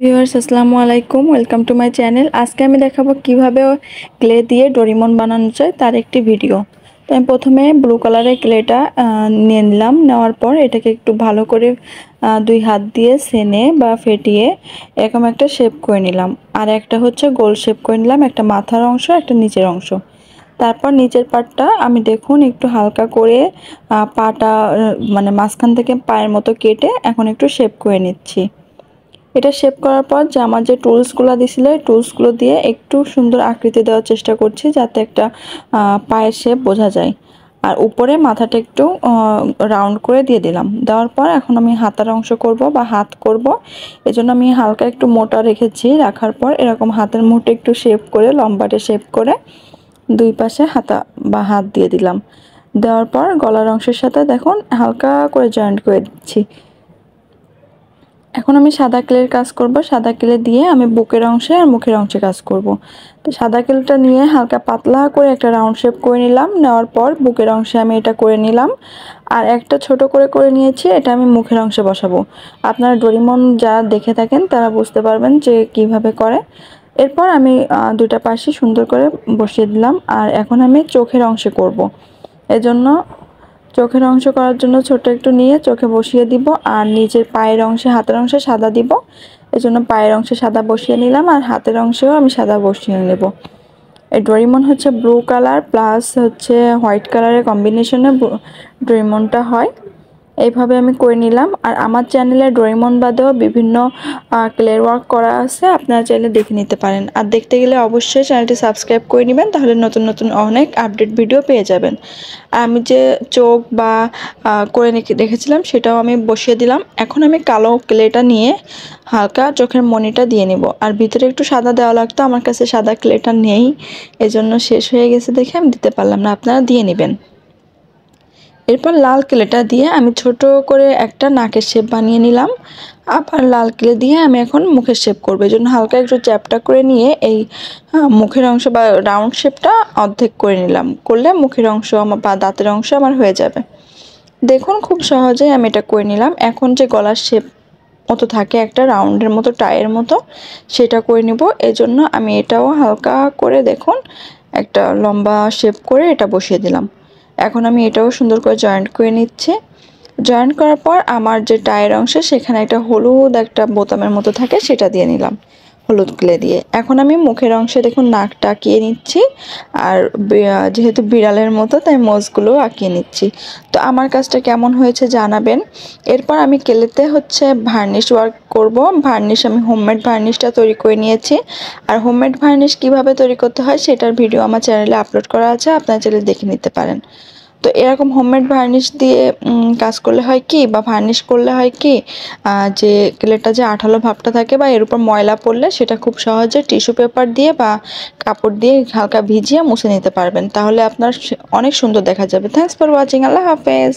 Viewers আসসালামু আলাইকুম, welcome to my channel. আজকে আমি দেখাবো কিভাবে ক্লে দিয়ে ডোরিমন বানানো যায় তার একটি ভিডিও। তো আমি প্রথমে ব্লু কালারের ক্লেটা নিয়ে নিলাম। নেওয়ার পর এটাকে একটু ভালো করে দুই হাত দিয়ে সেনে বা ফেটিয়ে এরকম একটা শেপ করে নিলাম। আর একটা হচ্ছে গোল শেপ করে নিলাম, একটা মাথার অংশ একটা নিচের অংশ। তারপর নিচের পাটটা আমি দেখুন একটু হালকা করে পাটা মানে মাঝখান থেকে পায়ের মতো কেটে এখন একটু শেপ করে নিচ্ছি। এটা শেপ করার পর যে আমার যে টুলসগুলো দিছিল এই টুলসগুলো দিয়ে একটু সুন্দর আকৃতি দেওয়ার চেষ্টা করছি, যাতে একটা পায়ের শেপ বোঝা যায়। আর উপরে মাথাটা একটু রাউন্ড করে দিয়ে দিলাম। দেওয়ার পর এখন আমি হাতার অংশ করব বা হাত করব, এজন্য আমি হালকা একটু মোটা রেখেছি। রাখার পর এরকম হাতের মুঠে একটু শেপ করে লম্বাটে শেপ করে দুই পাশে হাতা বা হাত দিয়ে দিলাম। দেওয়ার পর গলার অংশের সাথে দেখুন হালকা করে জয়েন্ট করে দিচ্ছি। এখন আমি সাদা ক্লের কাজ করব। সাদা ক্লে দিয়ে আমি বুকের অংশে আর মুখের অংশে কাজ করব। তো সাদা ক্লেটা নিয়ে হালকা পাতলা করে একটা রাউন্ড শেপ করে নিলাম। নেওয়ার পর বুকের অংশে আমি এটা করে নিলাম। আর একটা ছোট করে নিয়েছি, এটা আমি মুখের অংশে বসাবো। আপনারা ডোরিমন যারা দেখে থাকেন তারা বুঝতে পারবেন যে কিভাবে করে। এরপর আমি দুটা পাশে সুন্দর করে বসিয়ে দিলাম। আর এখন আমি চোখের অংশে করব। এজন্য চোখের অংশ করার জন্য ছোট একটু নিয়ে চোখে বসিয়ে দিব, আর নিচের পায়ের অংশে হাতের অংশে সাদা দিব। এজন্য পায়ের অংশে সাদা বসিয়ে নিলাম, আর হাতের অংশেও আমি সাদা বসিয়ে নেব। এই ডোরিমন হচ্ছে ব্লু কালার প্লাস হচ্ছে হোয়াইট কালারের কম্বিনেশনে ডোরিমনটা হয়। এইভাবে আমি করে নিলাম। আর আমার চ্যানেলে ডোরিমন বাদেও বিভিন্ন ক্লের ওয়ার্ক করা আছে, আপনারা চাইলে দেখে নিতে পারেন। আর দেখতে গেলে অবশ্যই চ্যানেলটি সাবস্ক্রাইব করে নেবেন, তাহলে নতুন নতুন অনেক আপডেট ভিডিও পেয়ে যাবেন। আর আমি যে চোখ বা করে রেখেছিলাম সেটাও আমি বসিয়ে দিলাম। এখন আমি কালো ক্লেটা নিয়ে হালকা চোখের মণিটা দিয়ে নেব। আর ভিতরে একটু সাদা দেওয়া লাগতো, আমার কাছে সাদা ক্লেটা নেই, এজন্য শেষ হয়ে গেছে দেখে আমি দিতে পারলাম না, আপনারা দিয়ে নেবেন। এরপর লাল ক্লেটা দিয়ে আমি ছোট করে একটা নাকের শেপ বানিয়ে নিলাম। আবার লাল ক্লে দিয়ে আমি এখন মুখের শেপ করবো, এই জন্য হালকা একটু চ্যাপটা করে নিয়ে এই মুখের অংশ বা রাউন্ড শেপটা অর্ধেক করে নিলাম। করলে মুখের অংশ আমার বা দাঁতের অংশ আমার হয়ে যাবে। দেখুন খুব সহজেই আমি এটা করে নিলাম। এখন যে গলার শেপ মতো থাকে একটা রাউন্ডের মতো টাইয়ের মতো, সেটা করে নিব। এজন্য আমি এটাও হালকা করে দেখুন একটা লম্বা শেপ করে এটা বসিয়ে দিলাম। এখন আমি এটাও সুন্দর করে জয়েন্ট করে নিচ্ছি। জয়েন্ট করার পর আমার যে টায়ের অংশ সেখানে একটা হলুদ একটা বোতামের মতো থাকে, সেটা দিয়ে নিলাম হলুদ ক্লে দিয়ে। এখন আমি মুখের অংশে দেখুন নাকটা আঁকিয়ে নিচ্ছি। আর যেহেতু বিড়ালের মতো তাই মোজগুলো আঁকিয়ে নিচ্ছি। তো আমার কাজটা কেমন হয়েছে জানাবেন। এরপর আমি ক্লেতে হচ্ছে ভার্নিশ ওয়ার্ক করব। ভার্নিশ আমি হোমমেড ভার্নিশটা তৈরি করে নিয়েছি। আর হোমমেড ভার্নিশ কিভাবে তৈরি করতে হয় সেটার ভিডিও আমার চ্যানেলে আপলোড করা আছে, আপনারা চাইলে দেখে নিতে পারেন। তো এরকম হোমমেড ভার্নিশ দিয়ে কাজ করলে হয় কি বা ভার্নিশ করলে হয় কি, যে ক্লেটা যে আঠালো ভাবটা থাকে বা এর উপর ময়লা পড়লে সেটা খুব সহজে টিস্যু পেপার দিয়ে বা কাপড় দিয়ে হালকা ভিজিয়ে মুছে নিতে পারবেন, তাহলে আপনার অনেক সুন্দর দেখা যাবে। Thanks for watching. আল্লাহ হাফেজ।